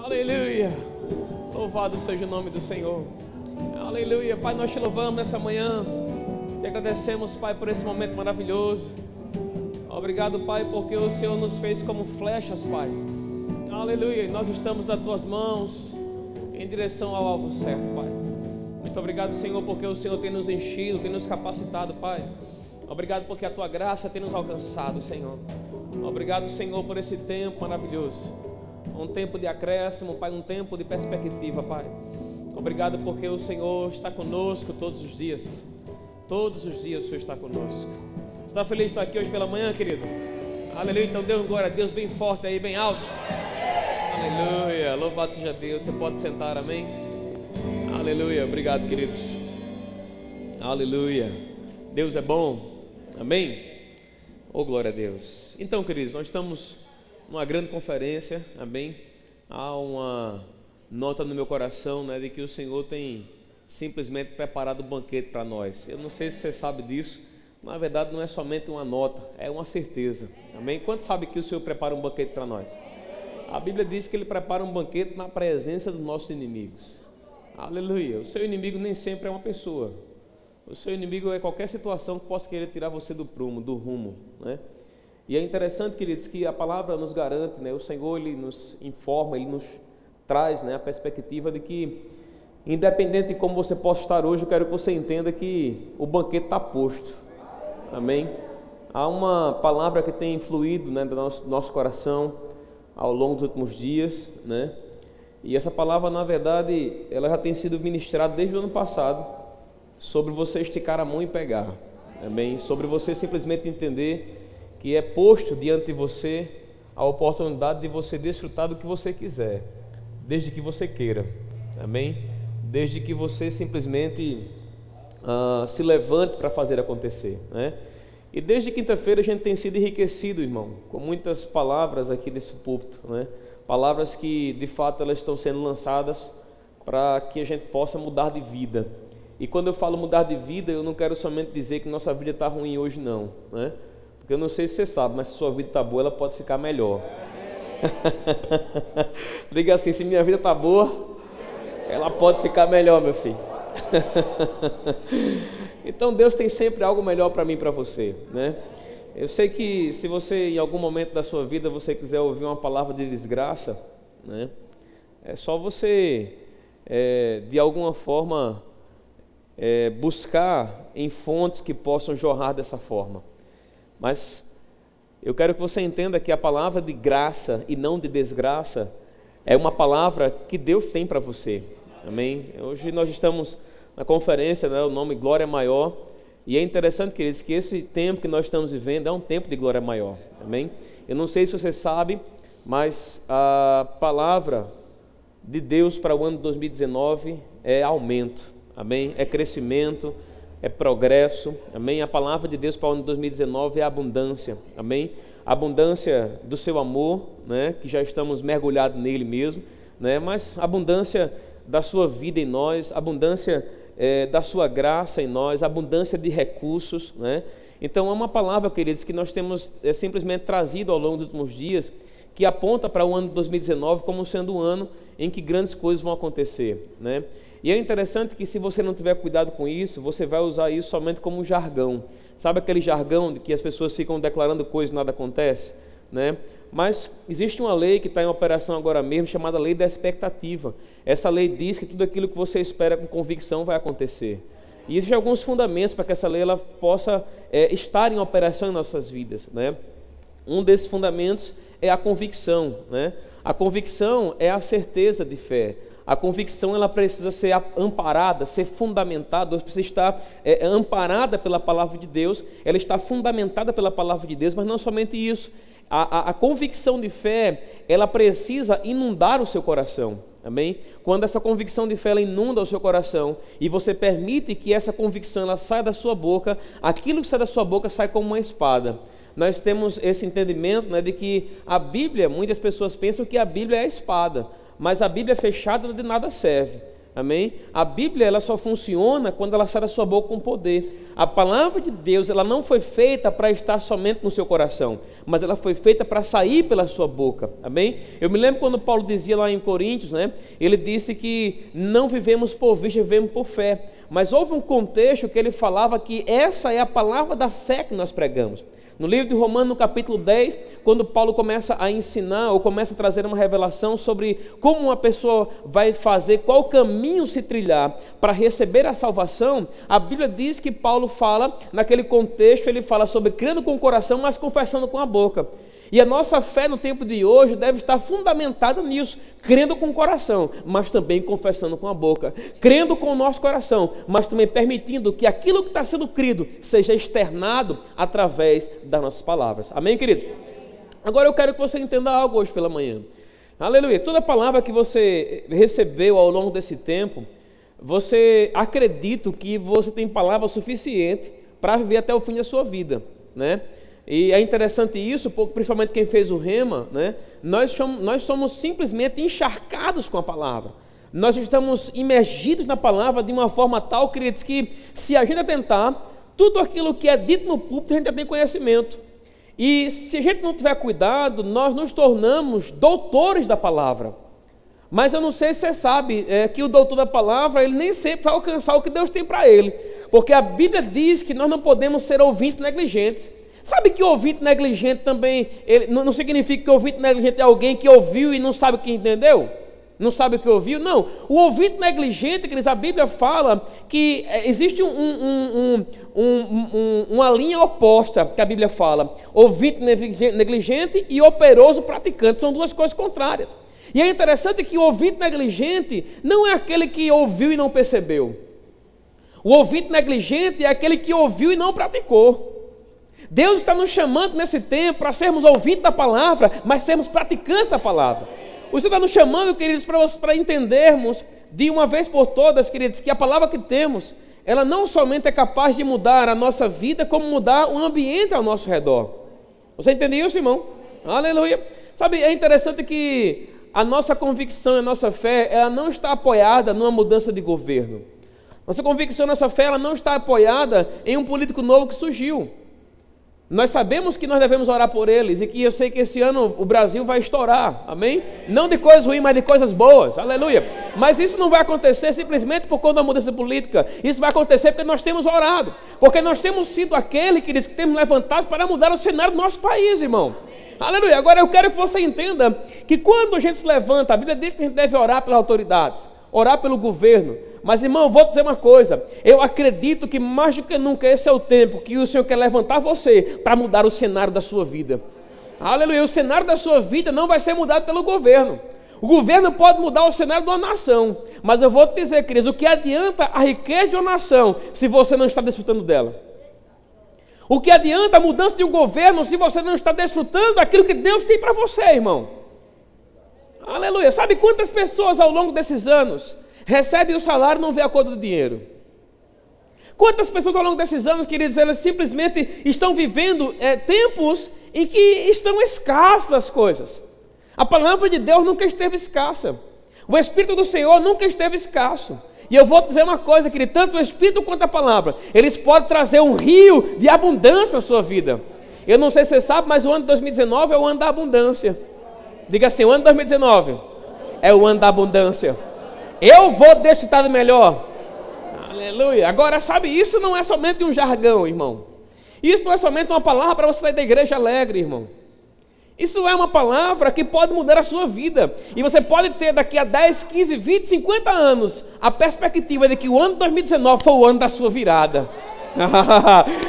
Aleluia. Louvado seja o nome do Senhor. Aleluia. Pai, nós te louvamos nessa manhã. Te agradecemos, Pai, por esse momento maravilhoso. Obrigado, Pai, porque o Senhor nos fez como flechas, Pai. Aleluia. Nós estamos nas tuas mãos em direção ao alvo certo, Pai. Muito obrigado, Senhor, porque o Senhor tem nos enchido, tem nos capacitado, Pai. Obrigado porque a tua graça tem nos alcançado, Senhor. Obrigado, Senhor, por esse tempo maravilhoso. Um tempo de acréscimo, Pai, um tempo de perspectiva, Pai. Obrigado porque o Senhor está conosco todos os dias. Todos os dias o Senhor está conosco. Está feliz de estar aqui hoje pela manhã, querido? Aleluia. Então dê uma glória a Deus bem forte aí, bem alto. Aleluia. Louvado seja Deus. Você pode sentar, amém? Aleluia. Obrigado, queridos. Aleluia. Deus é bom. Amém? Oh, glória a Deus. Então, queridos, nós estamos numa grande conferência, amém? Há uma nota no meu coração, né, de que o Senhor tem simplesmente preparado um banquete para nós. Eu não sei se você sabe disso, na verdade não é somente uma nota, é uma certeza, amém? Quantos sabem que o Senhor prepara um banquete para nós? A Bíblia diz que Ele prepara um banquete na presença dos nossos inimigos. Aleluia. O seu inimigo nem sempre é uma pessoa. O seu inimigo é qualquer situação que possa querer tirar você do prumo, do rumo, né? E é interessante, queridos, que a palavra nos garante, né? O Senhor, Ele nos informa, Ele nos traz, né, a perspectiva de que, independente de como você possa estar hoje, eu quero que você entenda que o banquete está posto, amém? Há uma palavra que tem fluído, né, do nosso coração ao longo dos últimos dias, né? E essa palavra, na verdade, ela já tem sido ministrada desde o ano passado, sobre você esticar a mão e pegar, amém? Sobre você simplesmente entender que é posto diante de você a oportunidade de você desfrutar do que você quiser, desde que você queira, amém? Desde que você simplesmente se levante para fazer acontecer, né? E desde quinta-feira a gente tem sido enriquecido, irmão, com muitas palavras aqui nesse púlpito, né? Palavras que de fato elas estão sendo lançadas para que a gente possa mudar de vida. E quando eu falo mudar de vida, eu não quero somente dizer que nossa vida está ruim hoje, não, né? Porque eu não sei se você sabe, mas se sua vida está boa, ela pode ficar melhor. Diga assim: se minha vida está boa, ela pode ficar melhor, meu filho. Então Deus tem sempre algo melhor para mim e para você, né? Eu sei que se você em algum momento da sua vida você quiser ouvir uma palavra de desgraça, né, é só você de alguma forma buscar em fontes que possam jorrar dessa forma. Mas eu quero que você entenda que a palavra de graça e não de desgraça é uma palavra que Deus tem para você, amém? Hoje nós estamos na conferência, né, o nome Glória Maior, e é interessante, queridos, que esse tempo que nós estamos vivendo é um tempo de glória maior, amém? Eu não sei se você sabe, mas a palavra de Deus para o ano de 2019 é aumento, amém? É crescimento, é progresso, amém? A palavra de Deus para o ano de 2019 é abundância, amém? Abundância do seu amor, né? Que já estamos mergulhados nele mesmo, né? Mas abundância da sua vida em nós, abundância da sua graça em nós, abundância de recursos, né? Então é uma palavra, queridos, que nós temos simplesmente trazido ao longo dos últimos dias, que aponta para o ano de 2019 como sendo um ano em que grandes coisas vão acontecer, né? E é interessante que se você não tiver cuidado com isso, você vai usar isso somente como um jargão. Sabe aquele jargão de que as pessoas ficam declarando coisas e nada acontece, né? Mas existe uma lei que está em operação agora mesmo, chamada lei da expectativa. Essa lei diz que tudo aquilo que você espera com convicção vai acontecer. E existem alguns fundamentos para que essa lei ela possa estar em operação em nossas vidas, né? Um desses fundamentos é a convicção, né? A convicção é a certeza de fé. A convicção ela precisa ser amparada, ser fundamentada, precisa estar amparada pela palavra de Deus, ela está fundamentada pela palavra de Deus, mas não somente isso. A convicção de fé, ela precisa inundar o seu coração, amém? Quando essa convicção de fé ela inunda o seu coração e você permite que essa convicção ela saia da sua boca, aquilo que sai da sua boca sai como uma espada. Nós temos esse entendimento, né, de que a Bíblia, muitas pessoas pensam que a Bíblia é a espada, mas a Bíblia fechada de nada serve. Amém? A Bíblia, ela só funciona quando ela sai da sua boca com poder. A palavra de Deus, ela não foi feita para estar somente no seu coração, mas ela foi feita para sair pela sua boca. Amém? Eu me lembro quando Paulo dizia lá em Coríntios, né? Ele disse que não vivemos por vista, vivemos por fé. Mas houve um contexto que ele falava que essa é a palavra da fé que nós pregamos. No livro de Romanos, no capítulo 10, quando Paulo começa a ensinar ou começa a trazer uma revelação sobre como uma pessoa vai fazer, qual caminho se trilhar para receber a salvação, a Bíblia diz que Paulo fala, naquele contexto, ele fala sobre crendo com o coração, mas confessando com a boca. E a nossa fé no tempo de hoje deve estar fundamentada nisso, crendo com o coração, mas também confessando com a boca, crendo com o nosso coração, mas também permitindo que aquilo que está sendo crido seja externado através das nossas palavras. Amém, queridos? Agora eu quero que você entenda algo hoje pela manhã. Aleluia! Toda palavra que você recebeu ao longo desse tempo, você acredita que você tem palavra suficiente para viver até o fim da sua vida, né? E é interessante isso, principalmente quem fez o rema, né? Nós somos simplesmente encharcados com a palavra. Nós estamos imergidos na palavra de uma forma tal, queridos, que se a gente atentar, tudo aquilo que é dito no púlpito, a gente já tem conhecimento. E se a gente não tiver cuidado, nós nos tornamos doutores da palavra. Mas eu não sei se você sabe que o doutor da palavra, ele nem sempre vai alcançar o que Deus tem para ele. Porque a Bíblia diz que nós não podemos ser ouvintes negligentes. Sabe que ouvinte negligente também, não significa que ouvinte negligente é alguém que ouviu e não sabe o que entendeu? Não sabe o que ouviu? Não. O ouvinte negligente, queridos, a Bíblia fala que existe uma linha oposta que a Bíblia fala. Ouvinte negligente e operoso praticante, são duas coisas contrárias. E é interessante que o ouvinte negligente não é aquele que ouviu e não percebeu. O ouvinte negligente é aquele que ouviu e não praticou. Deus está nos chamando nesse tempo para sermos ouvintes da palavra, mas sermos praticantes da palavra. O Senhor está nos chamando, queridos, para entendermos de uma vez por todas, queridos, que a palavra que temos, ela não somente é capaz de mudar a nossa vida, como mudar o ambiente ao nosso redor. Você entendeu isso, irmão? Aleluia! Sabe, é interessante que a nossa convicção, a nossa fé, ela não está apoiada numa mudança de governo. Nossa convicção, nossa fé, ela não está apoiada em um político novo que surgiu. Nós sabemos que nós devemos orar por eles e que eu sei que esse ano o Brasil vai estourar, amém? Não de coisas ruins, mas de coisas boas, aleluia. Mas isso não vai acontecer simplesmente por conta da mudança política. Isso vai acontecer porque nós temos orado, porque nós temos sido aquele que temos levantado para mudar o cenário do nosso país, irmão. Aleluia. Agora eu quero que você entenda que quando a gente se levanta, a Bíblia diz que a gente deve orar pelas autoridades, orar pelo governo. Mas, irmão, vou te dizer uma coisa, eu acredito que mais do que nunca esse é o tempo que o Senhor quer levantar você para mudar o cenário da sua vida. Aleluia, o cenário da sua vida não vai ser mudado pelo governo. O governo pode mudar o cenário de uma nação, mas eu vou te dizer, queridos, o que adianta a riqueza de uma nação se você não está desfrutando dela? O que adianta a mudança de um governo se você não está desfrutando daquilo que Deus tem para você, irmão? Aleluia, sabe quantas pessoas ao longo desses anos recebem o salário e não vê a cor do dinheiro? Quantas pessoas ao longo desses anos, queridos, elas simplesmente estão vivendo tempos em que estão escassas as coisas. A palavra de Deus nunca esteve escassa. O Espírito do Senhor nunca esteve escasso. E eu vou te dizer uma coisa, querido, tanto o Espírito quanto a palavra, eles podem trazer um rio de abundância na sua vida. Eu não sei se você sabe, mas o ano de 2019 é o ano da abundância. Diga assim, o ano de 2019 é o ano da abundância. Eu vou desfrutar do melhor. Aleluia. Agora, sabe, isso não é somente um jargão, irmão. Isso não é somente uma palavra para você sair da igreja alegre, irmão. Isso é uma palavra que pode mudar a sua vida. E você pode ter daqui a 10, 15, 20, 50 anos a perspectiva de que o ano de 2019 foi o ano da sua virada.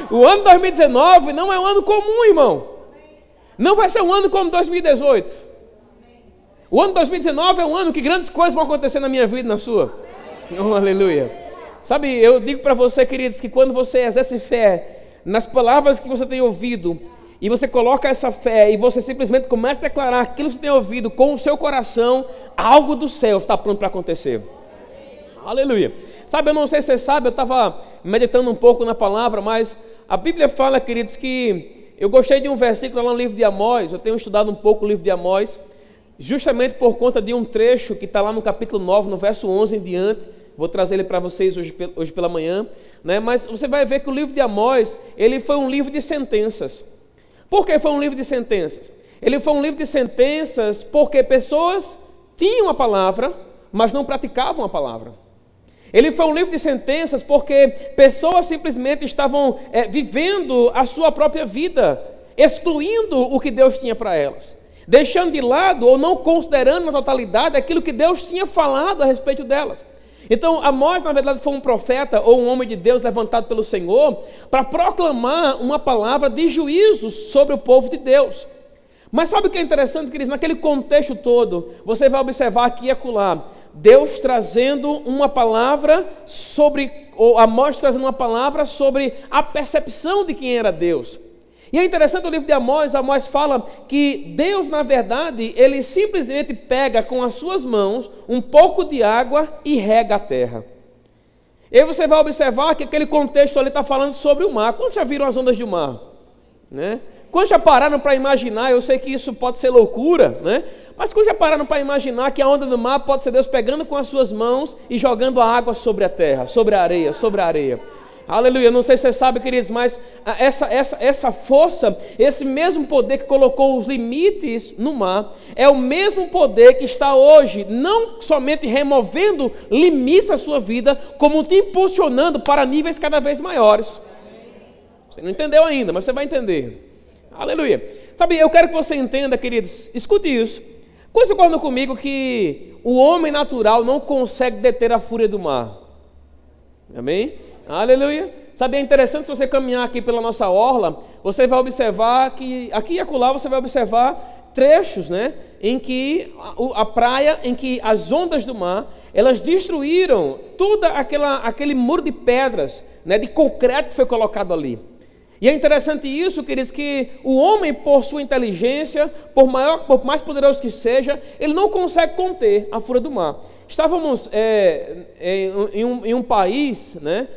O ano de 2019 não é um ano comum, irmão. Não vai ser um ano como 2018. O ano de 2019 é um ano que grandes coisas vão acontecer na minha vida e na sua. Oh, aleluia. Sabe, eu digo para você, queridos, que quando você exerce fé nas palavras que você tem ouvido, e você coloca essa fé, e você simplesmente começa a declarar aquilo que você tem ouvido com o seu coração, algo do céu está pronto para acontecer. Aleluia. Sabe, eu não sei se você sabe, eu estava meditando um pouco na palavra, mas a Bíblia fala, queridos, que eu gostei de um versículo lá no livro de Amós, eu tenho estudado um pouco o livro de Amós, justamente por conta de um trecho que está lá no capítulo 9, no verso 11 em diante. Vou trazer ele para vocês hoje pela manhã, né? Mas você vai ver que o livro de Amós, ele foi um livro de sentenças. Por que foi um livro de sentenças? Ele foi um livro de sentenças porque pessoas tinham a palavra, mas não praticavam a palavra. Ele foi um livro de sentenças porque pessoas simplesmente estavam vivendo a sua própria vida, excluindo o que Deus tinha para elas, deixando de lado ou não considerando na totalidade aquilo que Deus tinha falado a respeito delas. Então, Amós, na verdade, foi um profeta ou um homem de Deus levantado pelo Senhor para proclamar uma palavra de juízo sobre o povo de Deus. Mas sabe o que é interessante, queridos? Naquele contexto todo, você vai observar aqui e acolá, Deus trazendo uma palavra sobre, ou Amós trazendo uma palavra sobre a percepção de quem era Deus. E é interessante o livro de Amós, Amós fala que Deus, na verdade, ele simplesmente pega com as suas mãos um pouco de água e rega a terra. E aí você vai observar que aquele contexto ali está falando sobre o mar. Quantos já viram as ondas do mar? Né? Quantos já pararam para imaginar, eu sei que isso pode ser loucura, né? Mas quantos já pararam para imaginar que a onda do mar pode ser Deus pegando com as suas mãos e jogando a água sobre a terra, sobre a areia, sobre a areia? Aleluia, não sei se você sabe, queridos, mas essa força, esse mesmo poder que colocou os limites no mar, é o mesmo poder que está hoje, não somente removendo limites da sua vida, como te impulsionando para níveis cada vez maiores. Você não entendeu ainda, mas você vai entender. Aleluia. Sabe, eu quero que você entenda, queridos, escute isso. Quantos concordam comigo que o homem natural não consegue deter a fúria do mar? Amém? Aleluia. Sabe, é interessante se você caminhar aqui pela nossa orla, você vai observar que, aqui e acolá, você vai observar trechos, né, em que a praia, em que as ondas do mar, elas destruíram todo aquele muro de pedras, né, de concreto que foi colocado ali. E é interessante isso, queridos, que o homem, por sua inteligência, por mais poderoso que seja, ele não consegue conter a fúria do mar. Estávamos em um país, né,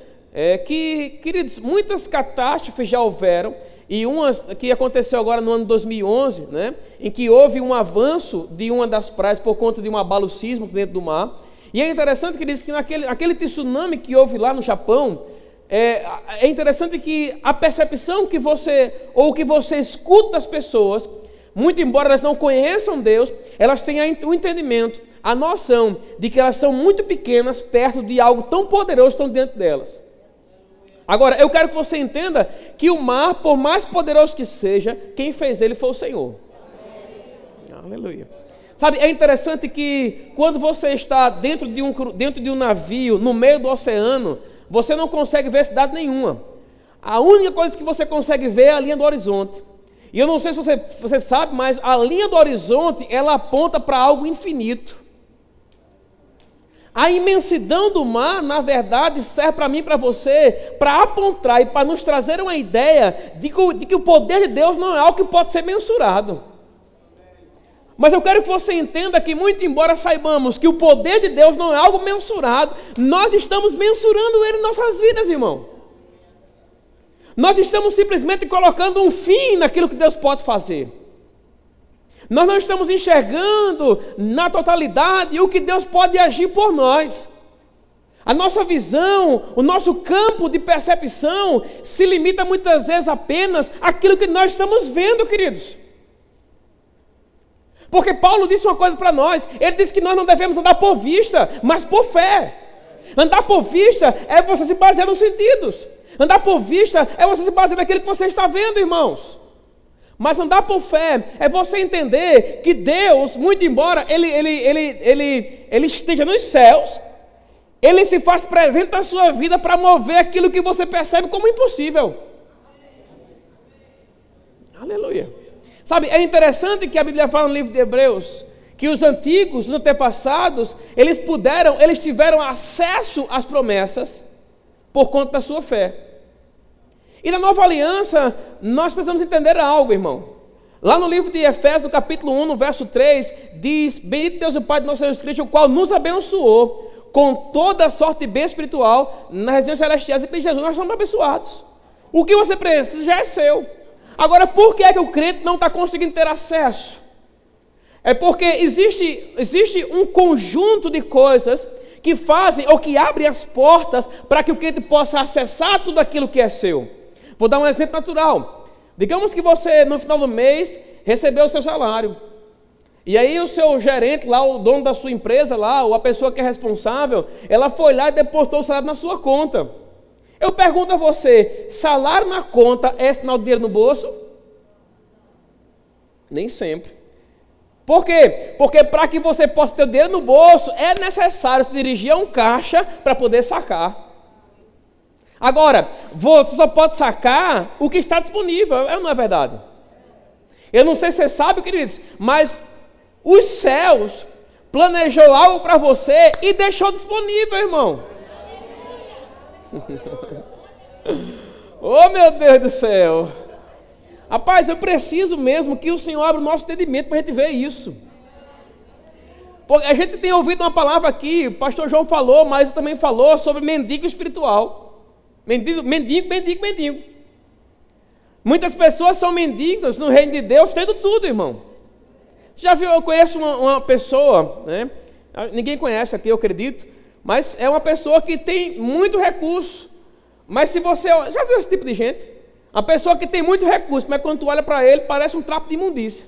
que, queridos, muitas catástrofes já houveram, e umas que aconteceu agora no ano 2011, né, em que houve um avanço de uma das praias por conta de um abalo sísmico dentro do mar. E é interessante, queridos, que naquele tsunami que houve lá no Japão, é interessante que a percepção que você escuta das pessoas, muito embora elas não conheçam Deus, elas têm o entendimento, a noção de que elas são muito pequenas perto de algo tão poderoso que estão dentro delas. Agora, eu quero que você entenda que o mar, por mais poderoso que seja, quem fez ele foi o Senhor. Aleluia. Sabe, é interessante que quando você está dentro de um navio, no meio do oceano, você não consegue ver cidade nenhuma. A única coisa que você consegue ver é a linha do horizonte. E eu não sei se você sabe, mas a linha do horizonte, ela aponta para algo infinito. A imensidão do mar, na verdade, serve para mim e para você, para apontar e para nos trazer uma ideia de que o poder de Deus não é algo que pode ser mensurado. Mas eu quero que você entenda que, muito embora saibamos que o poder de Deus não é algo mensurado, nós estamos mensurando ele em nossas vidas, irmão. Nós estamos simplesmente colocando um fim naquilo que Deus pode fazer. Nós não estamos enxergando na totalidade o que Deus pode agir por nós. A nossa visão, o nosso campo de percepção se limita muitas vezes apenas àquilo que nós estamos vendo, queridos. Porque Paulo disse uma coisa para nós, ele disse que nós não devemos andar por vista, mas por fé. Andar por vista é você se basear nos sentidos. Andar por vista é você se basear naquilo que você está vendo, irmãos. Mas andar por fé é você entender que Deus, muito embora ele esteja nos céus, Ele se faz presente na sua vida para mover aquilo que você percebe como impossível. Aleluia. Sabe, é interessante que a Bíblia fala no livro de Hebreus que os antigos, os antepassados, eles tiveram acesso às promessas por conta da sua fé. E na nova aliança, nós precisamos entender algo, irmão. Lá no livro de Efésios, no capítulo 1, no verso 3, diz: bendito Deus o Pai de nosso Jesus Cristo, o qual nos abençoou com toda a sorte de bem espiritual nas regiões celestiais em Cristo Jesus. Nós somos abençoados. O que você precisa já é seu. Agora, por que é que o crente não está conseguindo ter acesso? É porque existe um conjunto de coisas que fazem ou que abrem as portas para que o cliente possa acessar tudo aquilo que é seu. Vou dar um exemplo natural. Digamos que você, no final do mês, recebeu o seu salário. E aí o seu gerente lá, o dono da sua empresa lá, ou a pessoa que é responsável, ela foi lá e depositou o salário na sua conta. Eu pergunto a você, salário na conta é sinal de dinheiro no bolso? Nem sempre. Por quê? Porque para que você possa ter o dinheiro no bolso, é necessário se dirigir a um caixa para poder sacar. Agora, você só pode sacar o que está disponível, não é verdade? Eu não sei se você sabe, queridos, mas os céus planejou algo para você e deixou disponível, irmão. Oh, meu Deus do céu. Rapaz, eu preciso mesmo que o Senhor abra o nosso entendimento para a gente ver isso. Porque a gente tem ouvido uma palavra aqui, o pastor João falou, mas também falou sobre mendigo espiritual. Mendigo. Muitas pessoas são mendigos no reino de Deus, tendo tudo, irmão. Você já viu, eu conheço uma pessoa, né? Ninguém conhece aqui, eu acredito, mas é uma pessoa que tem muito recurso. Mas se você... Já viu esse tipo de gente? A pessoa que tem muito recurso, mas quando tu olha para ele, parece um trapo de imundícia.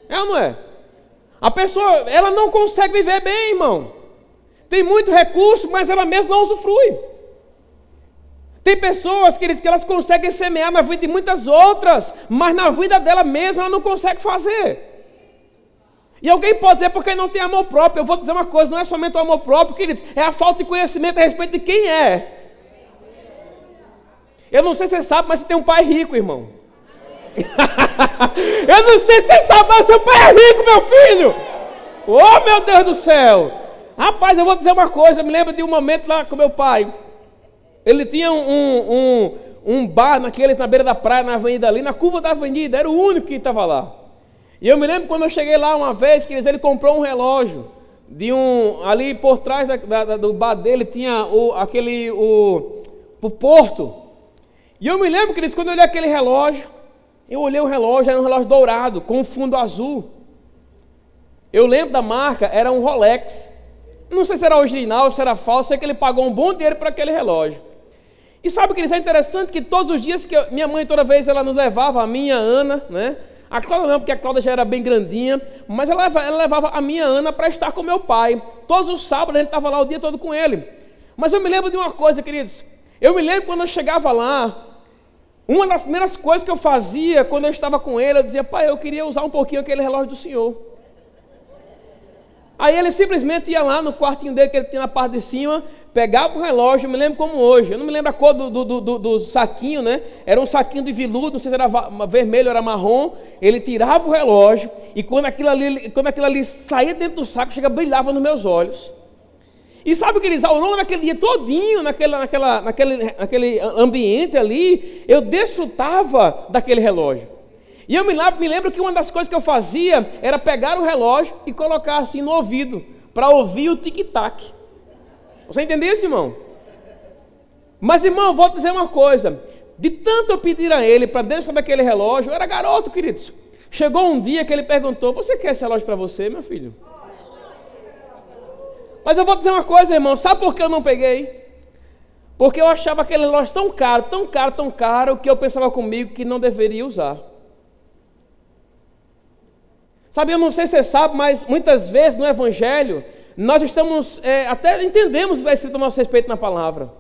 É ou não é? A pessoa, ela não consegue viver bem, irmão. Tem muito recurso, mas ela mesma não usufrui. Tem pessoas, queridos, que elas conseguem semear na vida de muitas outras, mas na vida dela mesma ela não consegue fazer. E alguém pode dizer porque não tem amor próprio. Eu vou dizer uma coisa, não é somente o amor próprio, queridos, é a falta de conhecimento a respeito de quem é. Eu não sei se você sabe, mas você tem um pai rico, irmão. Eu não sei se você sabe, mas seu pai é rico, meu filho. Oh, meu Deus do céu. Rapaz, eu vou dizer uma coisa. Eu me lembro de um momento lá com meu pai. Ele tinha um bar na beira da praia, na avenida ali, na curva da avenida. Era o único que estava lá. E eu me lembro quando eu cheguei lá uma vez, que ele comprou um relógio. Ali por trás do bar dele tinha o porto. E eu me lembro, queridos, quando eu olhei aquele relógio, eu olhei o relógio, era um relógio dourado, com um fundo azul. Eu lembro da marca, era um Rolex. Não sei se era original, se era falso, sei que ele pagou um bom dinheiro para aquele relógio. E sabe, queridos, é interessante que todos os dias que minha mãe, toda vez, ela nos levava, a minha Ana, né? A Cláudia não, porque a Cláudia já era bem grandinha, mas ela levava a minha Ana para estar com meu pai. Todos os sábados a gente estava lá o dia todo com ele. Mas eu me lembro de uma coisa, queridos. Eu me lembro quando eu chegava lá, uma das primeiras coisas que eu fazia quando eu estava com ele, eu dizia, pai, eu queria usar um pouquinho aquele relógio do senhor. Aí ele simplesmente ia lá no quartinho dele, que ele tinha na parte de cima, pegava o relógio, eu me lembro como hoje, eu não me lembro a cor do saquinho, né? Era um saquinho de veludo, não sei se era vermelho ou era marrom. Ele tirava o relógio e quando aquilo ali saía dentro do saco, brilhava nos meus olhos. E sabe, queridos, ao longo daquele dia todinho, naquele ambiente ali, eu desfrutava daquele relógio. E eu me lembro que uma das coisas que eu fazia era pegar o relógio e colocar assim no ouvido, para ouvir o tic-tac. Você entendeu isso, irmão? Mas, irmão, eu vou te dizer uma coisa. De tanto eu pedir a ele para desfrutar daquele relógio, eu era garoto, queridos. Chegou um dia que ele perguntou, você quer esse relógio para você, meu filho? Mas eu vou dizer uma coisa, irmão, sabe por que eu não peguei? Porque eu achava aquele relógio tão caro, que eu pensava comigo que não deveria usar. Sabe, eu não sei se você sabe, mas muitas vezes no Evangelho, nós estamos, até entendemos o que está escrito a nosso respeito na palavra.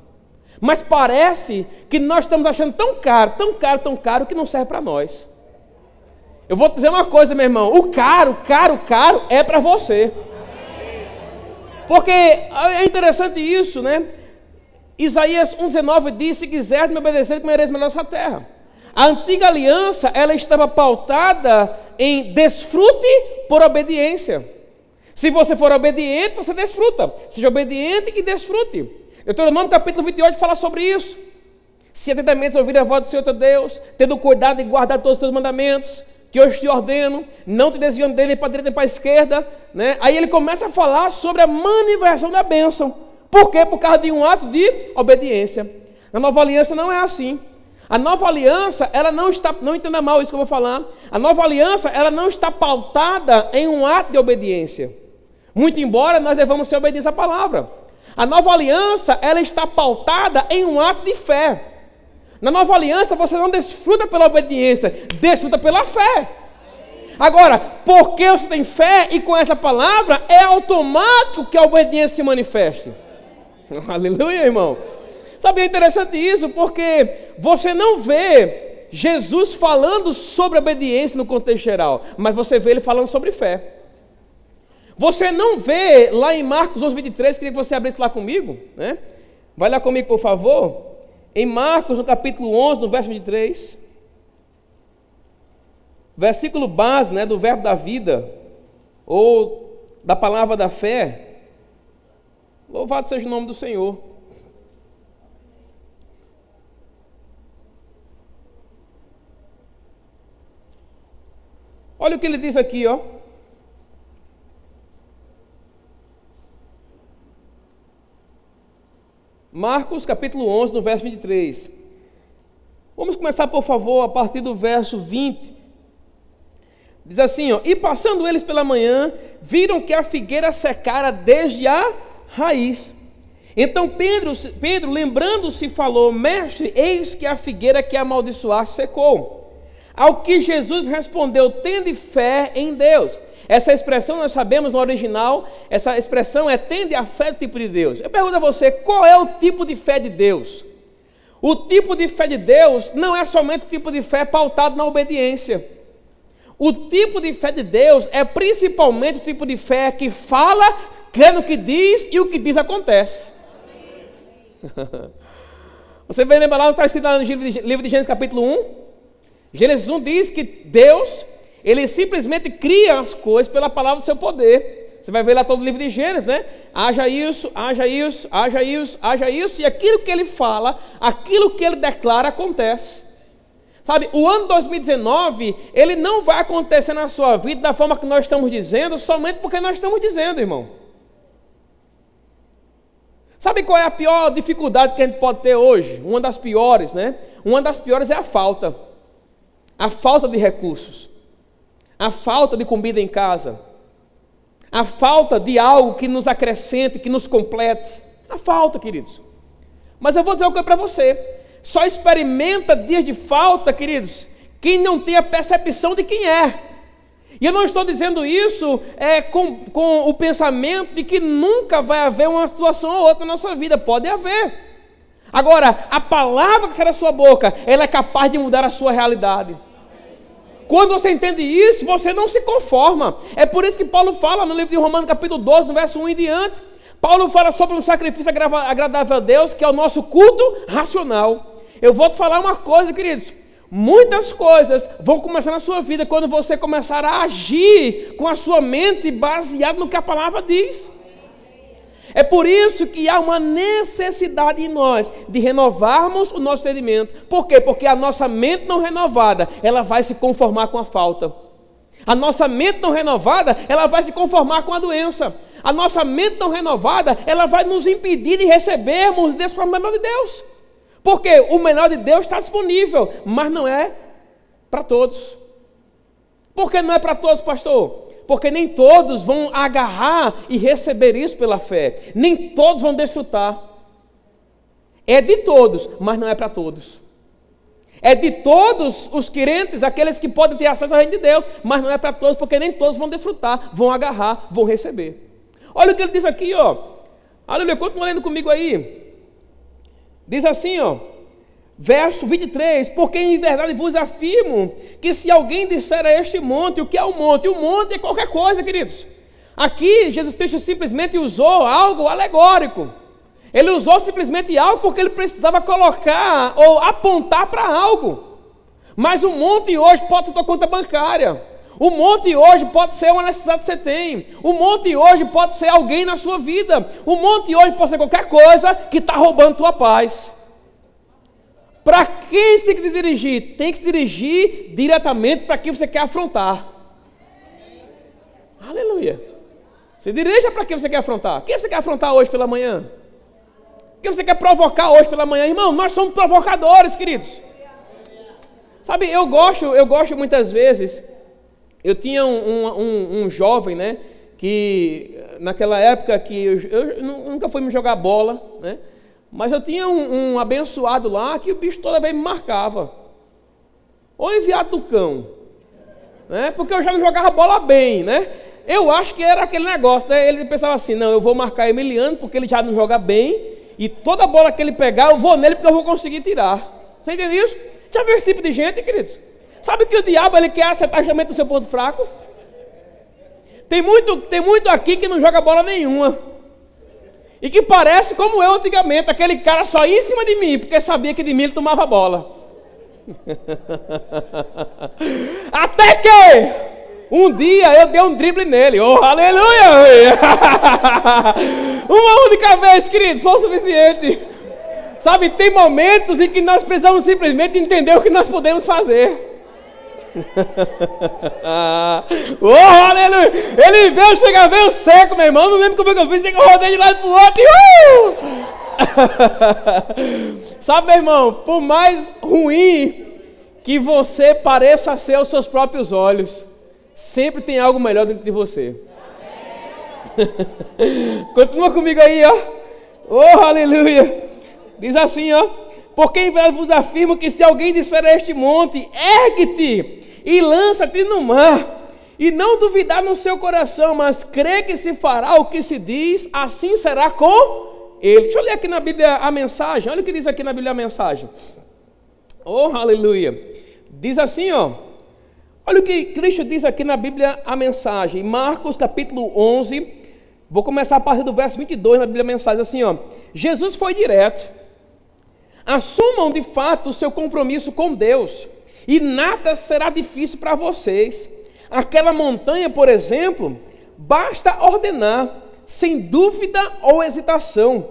Mas parece que nós estamos achando tão caro, que não serve para nós. Eu vou te dizer uma coisa, meu irmão, o caro é para você. Porque é interessante isso, né? Isaías 1,19 diz, se quiseres me obedecer, comereis melhor essa terra. A antiga aliança, ela estava pautada em desfrute por obediência. Se você for obediente, você desfruta. Seja obediente e desfrute. Deuteronômio capítulo 28 fala sobre isso. Se atentamente ouvir a voz do Senhor teu Deus, tendo cuidado de guardar todos os teus mandamentos, que hoje te ordeno, não te desviando dele para a direita nem para a esquerda, né? Aí ele começa a falar sobre a manifestação da bênção. Por quê? Por causa de um ato de obediência. Na nova aliança não é assim. A nova aliança, ela não está, não entenda mal isso que eu vou falar, a nova aliança, ela não está pautada em um ato de obediência. Muito embora nós devamos ser obedientes à palavra. A nova aliança, ela está pautada em um ato de fé. Na nova aliança, você não desfruta pela obediência, desfruta pela fé. Agora, porque você tem fé e conhece a palavra, é automático que a obediência se manifeste. Aleluia, irmão. Sabe, é interessante isso, porque você não vê Jesus falando sobre obediência no contexto geral, mas você vê ele falando sobre fé. Você não vê lá em Marcos 11:23, queria que você abrisse lá comigo, né? Vai lá comigo, por favor. Em Marcos, no capítulo 11, no verso 23, versículo base, né, do verbo da vida, ou da palavra da fé. Louvado seja o nome do Senhor. Olha o que ele diz aqui, ó. Marcos, capítulo 11, no verso 23. Vamos começar, por favor, a partir do verso 20. Diz assim, ó: e passando eles pela manhã, viram que a figueira secara desde a raiz. Então Pedro lembrando-se, falou: mestre, eis que a figueira que amaldiçoaste secou. Ao que Jesus respondeu: tende fé em Deus. Essa expressão nós sabemos no original, essa expressão é tende a fé do tipo de Deus. Eu pergunto a você, qual é o tipo de fé de Deus? O tipo de fé de Deus não é somente o tipo de fé pautado na obediência. O tipo de fé de Deus é principalmente o tipo de fé que fala, crê no que diz e o que diz acontece. Você vai lembrar lá o que está escrito lá no livro de Gênesis capítulo 1? Gênesis 1 diz que Deus, ele simplesmente cria as coisas pela palavra do seu poder. Você vai ver lá todo o livro de Gênesis, né? Haja isso, haja isso, haja isso, haja isso, e aquilo que ele fala, aquilo que ele declara acontece. Sabe, o ano 2019, ele não vai acontecer na sua vida da forma que nós estamos dizendo, somente porque nós estamos dizendo, irmão. Sabe qual é a pior dificuldade que a gente pode ter hoje? Uma das piores, né? Uma das piores é a falta. A falta de recursos, a falta de comida em casa, a falta de algo que nos acrescente, que nos complete. A falta, queridos. Mas eu vou dizer uma coisa para você: só experimenta dias de falta, queridos, quem não tem a percepção de quem é. E eu não estou dizendo isso com o pensamento de que nunca vai haver uma situação ou outra na nossa vida. Pode haver. Agora, a palavra que sai da sua boca, ela é capaz de mudar a sua realidade. Quando você entende isso, você não se conforma. É por isso que Paulo fala no livro de Romanos capítulo 12, no verso 1 em diante. Paulo fala sobre um sacrifício agradável a Deus, que é o nosso culto racional. Eu vou te falar uma coisa, queridos. Muitas coisas vão começar na sua vida quando você começar a agir com a sua mente baseada no que a palavra diz. É por isso que há uma necessidade em nós de renovarmos o nosso entendimento. Por quê? Porque a nossa mente não renovada, ela vai se conformar com a falta. A nossa mente não renovada, ela vai se conformar com a doença. A nossa mente não renovada, ela vai nos impedir de recebermos desse melhor de Deus. Porque o melhor de Deus está disponível, mas não é para todos. Por que não é para todos, pastor? Porque nem todos vão agarrar e receber isso pela fé. Nem todos vão desfrutar. É de todos, mas não é para todos. É de todos os crentes, aqueles que podem ter acesso ao reino de Deus, mas não é para todos, porque nem todos vão desfrutar, vão agarrar, vão receber. Olha o que ele diz aqui, ó. Aleluia, continua lendo comigo aí. Diz assim, ó. Verso 23, porque em verdade vos afirmo que se alguém disser a este monte, o que é o monte? O monte é qualquer coisa, queridos. Aqui Jesus Cristo simplesmente usou algo alegórico. Ele usou simplesmente algo porque ele precisava colocar ou apontar para algo. Mas o monte hoje pode ser tua conta bancária. O monte hoje pode ser uma necessidade que você tem. O monte hoje pode ser alguém na sua vida. O monte hoje pode ser qualquer coisa que está roubando tua paz. Para quem você tem que se dirigir? Tem que se dirigir diretamente para quem você quer afrontar. Aleluia. Se dirija para quem você quer afrontar. Quem você quer afrontar hoje pela manhã? Quem você quer provocar hoje pela manhã? Irmão, nós somos provocadores, queridos. Sabe, eu gosto muitas vezes. Eu tinha um jovem, né? Que naquela época que eu nunca fui me jogar bola, né? Mas eu tinha um abençoado lá que o bicho toda vez me marcava. Ou enviado do cão, né? Porque eu já não jogava bola bem, né? Eu acho que era aquele negócio, né? Ele pensava assim, não, eu vou marcar Emiliano porque ele já não joga bem e toda bola que ele pegar eu vou nele porque eu vou conseguir tirar. Você entende isso? Já viu esse tipo de gente, queridos? Sabe que o diabo ele quer acertar justamente o seu ponto fraco? Tem muito aqui que não joga bola nenhuma. E que parece como eu antigamente, aquele cara só ia em cima de mim, porque sabia que de mim ele tomava bola. Até que um dia eu dei um drible nele. Oh, aleluia! Uma única vez, queridos, foi o suficiente. Sabe, tem momentos em que nós precisamos simplesmente entender o que nós podemos fazer. Oh, aleluia! Ele veio, chega, veio seco, meu irmão. Não lembro como é que eu fiz, tem que eu rodei de lado pro outro e Sabe, meu irmão, por mais ruim que você pareça ser aos seus próprios olhos, sempre tem algo melhor dentro de você. Continua comigo aí, ó. Oh, aleluia! Diz assim, ó: porque em verdade vos afirmo que se alguém disser a este monte, ergue-te e lança-te no mar, e não duvidar no seu coração, mas crê que se fará o que se diz, assim será com ele. Deixa eu ler aqui na Bíblia a mensagem. Olha o que diz aqui na Bíblia a mensagem. Oh, aleluia. Diz assim, ó. Olha o que Cristo diz aqui na Bíblia a mensagem. Marcos capítulo 11. Vou começar a partir do verso 22 na Bíblia a mensagem. Assim, ó. Jesus foi direto. Assumam de fato o seu compromisso com Deus, e nada será difícil para vocês. Aquela montanha, por exemplo, basta ordenar, sem dúvida ou hesitação: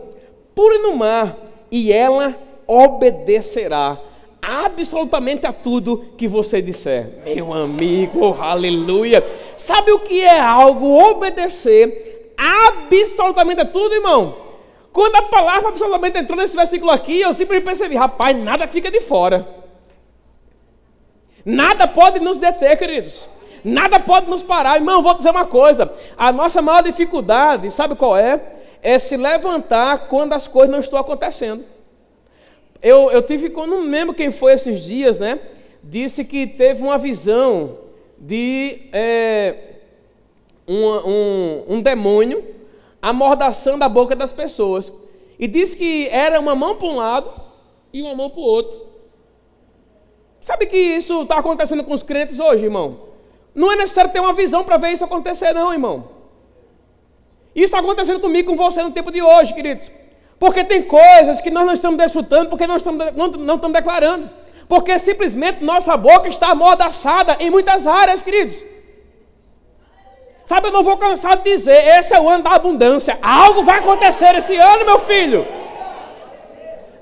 pule no mar, e ela obedecerá absolutamente a tudo que você disser. Meu amigo, aleluia! Sabe o que é algo obedecer absolutamente a tudo, irmão? Quando a palavra absolutamente entrou nesse versículo aqui, eu simplesmente percebi, rapaz, nada fica de fora. Nada pode nos deter, queridos. Nada pode nos parar. Irmão, vou dizer uma coisa. A nossa maior dificuldade, sabe qual é? É se levantar quando as coisas não estão acontecendo. Eu tive, não lembro quem foi esses dias, né? Disse que teve uma visão de um demônio amordaçando a boca das pessoas. E disse que era uma mão para um lado e uma mão para o outro. Sabe que isso está acontecendo com os crentes hoje, irmão? Não é necessário ter uma visão para ver isso acontecer, não, irmão. Isso está acontecendo comigo, com você no tempo de hoje, queridos. Porque tem coisas que nós não estamos desfrutando, porque nós não estamos declarando. Porque simplesmente nossa boca está amordaçada em muitas áreas, queridos. Sabe, eu não vou cansar de dizer, esse é o ano da abundância. Algo vai acontecer esse ano, meu filho.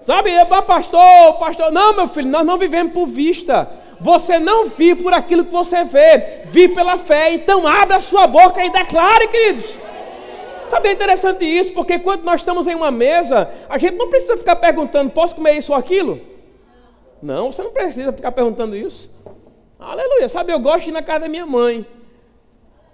Sabe, pastor, não, meu filho, nós não vivemos por vista. Você não vive por aquilo que você vê, vive pela fé. Então abra a sua boca e declare, queridos. Sabe, é interessante isso, porque quando nós estamos em uma mesa, a gente não precisa ficar perguntando, posso comer isso ou aquilo? Não, você não precisa ficar perguntando isso. Aleluia, sabe, eu gosto de ir na casa da minha mãe.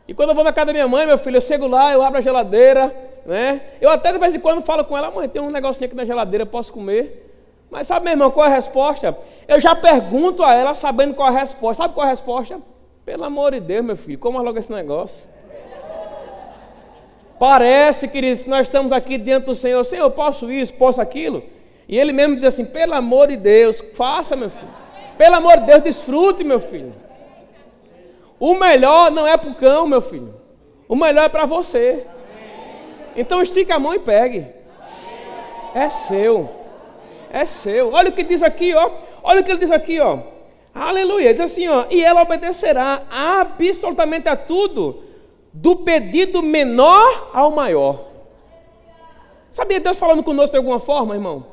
E quando eu vou na casa da minha mãe, meu filho, eu chego lá, eu abro a geladeira, né? Eu até de vez em quando falo com ela, mãe, tem um negocinho aqui na geladeira, posso comer? Mas sabe, meu irmão, qual é a resposta? Eu já pergunto a ela sabendo qual é a resposta. Sabe qual é a resposta? Pelo amor de Deus, meu filho, coma logo esse negócio. Parece, queridos, que nós estamos aqui diante do Senhor. Senhor, eu posso isso, posso aquilo? E Ele mesmo diz assim, pelo amor de Deus, faça, meu filho. Pelo amor de Deus, desfrute, meu filho. O melhor não é para o cão, meu filho. O melhor é para você. Então estica a mão e pegue. É seu. É seu. Olha o que diz aqui, ó. Olha o que ele diz aqui, ó. Aleluia. Diz assim, ó. E ela obedecerá absolutamente a tudo, do pedido menor ao maior. Sabia Deus falando conosco de alguma forma, irmão?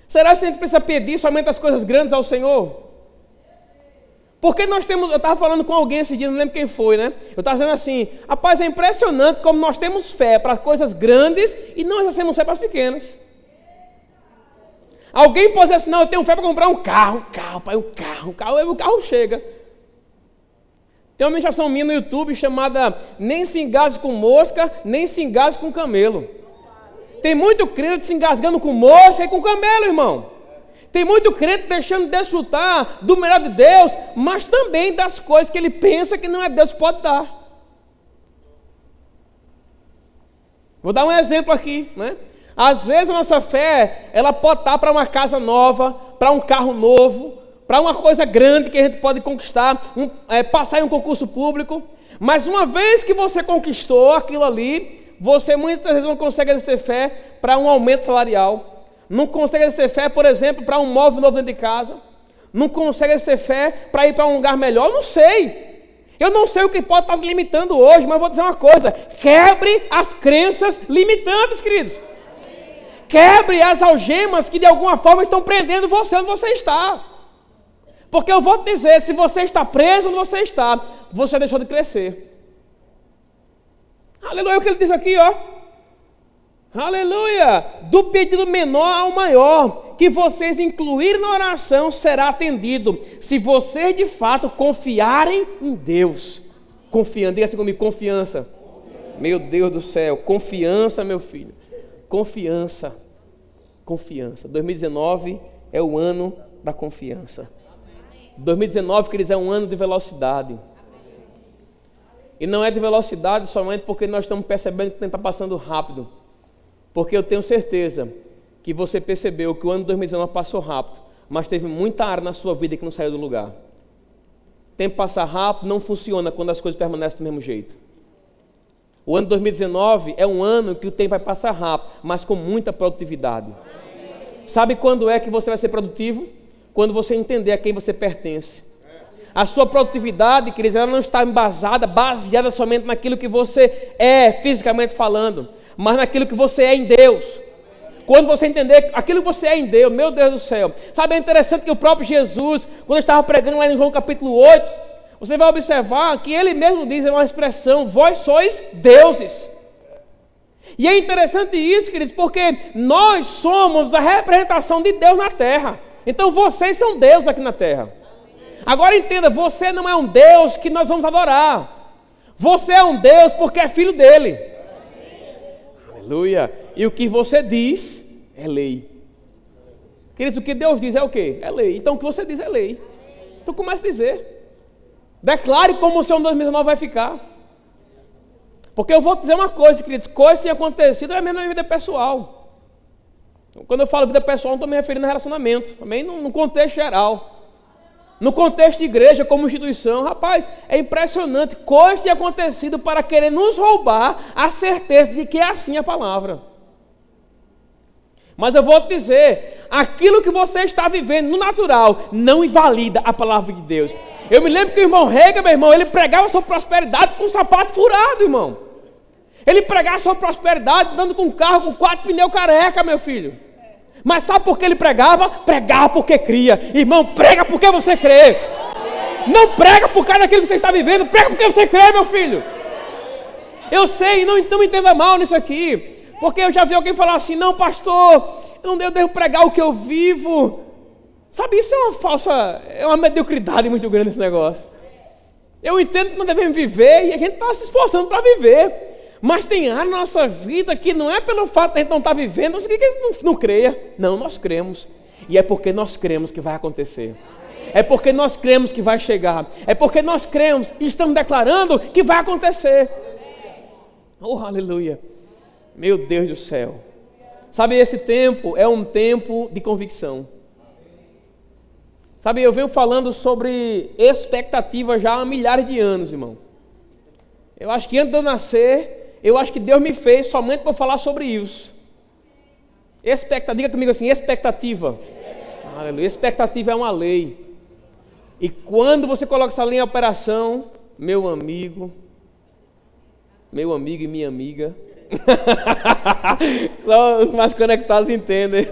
Será que a gente precisa pedir somente as coisas grandes ao Senhor? Porque nós temos, eu estava falando com alguém esse dia, não lembro quem foi, né? Eu estava dizendo assim, rapaz, é impressionante como nós temos fé para coisas grandes e não exercemos fé para as pequenas. Alguém pode dizer assim, não, eu tenho fé para comprar um carro, pai, aí o carro chega. Tem uma ministração minha no YouTube chamada Nem se engase com mosca, nem se engase com camelo. Tem muito crente se engasgando com mosca e com camelo, irmão. Tem muito crente deixando de desfrutar do melhor de Deus, mas também das coisas que ele pensa que não é Deus que pode dar. Vou dar um exemplo aqui, né? Às vezes a nossa fé, ela pode estar para uma casa nova, para um carro novo, para uma coisa grande que a gente pode conquistar, passar em um concurso público, mas uma vez que você conquistou aquilo ali, você muitas vezes não consegue exercer fé para um aumento salarial, não consegue exercer fé, por exemplo, para um móvel novo dentro de casa, não consegue exercer fé para ir para um lugar melhor, eu não sei o que pode estar limitando hoje, mas vou dizer uma coisa, quebre as crenças limitantes, queridos. Quebre as algemas que de alguma forma estão prendendo você onde você está. Porque eu vou te dizer, se você está preso onde você está, você deixou de crescer. Aleluia, o que ele diz aqui, ó. Aleluia, do pedido menor ao maior, que vocês incluírem na oração será atendido, se vocês de fato confiarem em Deus. Confiando, diga assim comigo, confiança. Meu Deus do céu, confiança, meu filho. Confiança, confiança. 2019 é o ano da confiança. 2019, queridos, é um ano de velocidade. E não é de velocidade somente porque nós estamos percebendo que o tempo está passando rápido. Porque eu tenho certeza que você percebeu que o ano de 2019 passou rápido, mas teve muita área na sua vida que não saiu do lugar. O tempo passar rápido não funciona quando as coisas permanecem do mesmo jeito. O ano de 2019 é um ano que o tempo vai passar rápido, mas com muita produtividade. Sabe quando é que você vai ser produtivo? Quando você entender a quem você pertence. A sua produtividade, queridos, ela não está baseada somente naquilo que você é, fisicamente falando, mas naquilo que você é em Deus. Quando você entender aquilo que você é em Deus, meu Deus do céu. Sabe, é interessante que o próprio Jesus, quando ele estava pregando lá em João capítulo 8, você vai observar que ele mesmo diz, é uma expressão, vós sois deuses. E é interessante isso, queridos, porque nós somos a representação de Deus na terra. Então vocês são Deus aqui na terra. Agora entenda, você não é um Deus que nós vamos adorar. Você é um Deus porque é filho dele. Aleluia. E o que você diz é lei. Queridos, o que Deus diz é o quê? É lei. Então o que você diz é lei. Então comece a dizer. Declare como o seu 2019 vai ficar. Porque eu vou dizer uma coisa, queridos. Coisas têm acontecido é mesmo na vida pessoal. Quando eu falo vida pessoal, não estou me referindo a relacionamento. Também no contexto geral. No contexto de igreja, como instituição, rapaz, é impressionante. Coisas têm acontecido para querer nos roubar a certeza de que é assim a palavra. Mas eu vou te dizer, aquilo que você está vivendo no natural não invalida a palavra de Deus. Eu me lembro que o irmão Rega, meu irmão, ele pregava sobre prosperidade com um sapato furado, irmão. Ele pregava sobre prosperidade andando com um carro com 4 pneus careca, meu filho. Mas sabe por que ele pregava? Pregava porque cria. Irmão, prega porque você crê. Não prega por causa daquilo que você está vivendo, prega porque você crê, meu filho. Eu sei, não me entenda mal nisso aqui. Porque eu já vi alguém falar assim, não pastor, eu devo pregar o que eu vivo. Sabe, isso é uma mediocridade muito grande esse negócio. Eu entendo que nós devemos viver e a gente está se esforçando para viver. Mas tem área na nossa vida que não é pelo fato de a gente não estar vivendo, não significa que a gente não creia. Não, nós cremos. E é porque nós cremos que vai acontecer. É porque nós cremos que vai chegar. É porque nós cremos e estamos declarando que vai acontecer. Oh, aleluia. Meu Deus do céu. Sabe, esse tempo é um tempo de convicção. Sabe, eu venho falando sobre expectativa já há milhares de anos, irmão. Eu acho que antes de eu nascer, eu acho que Deus me fez somente para falar sobre isso. Diga comigo assim, expectativa. Aleluia. Expectativa é uma lei. E quando você coloca essa lei em operação, meu amigo e minha amiga, só os mais conectados entendem.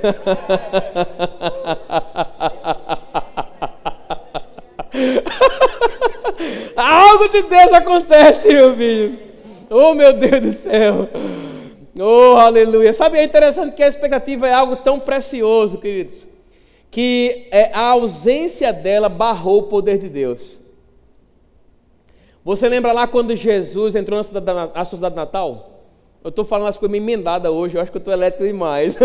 Algo de Deus acontece, meu filho. Oh, meu Deus do céu. Oh, aleluia. Sabe, é interessante que a expectativa é algo tão precioso, queridos. que a ausência dela barrou o poder de Deus. Você lembra lá quando Jesus entrou na sociedade natal? Eu estou falando as coisas meio emendadas hoje, eu acho que eu estou elétrico demais.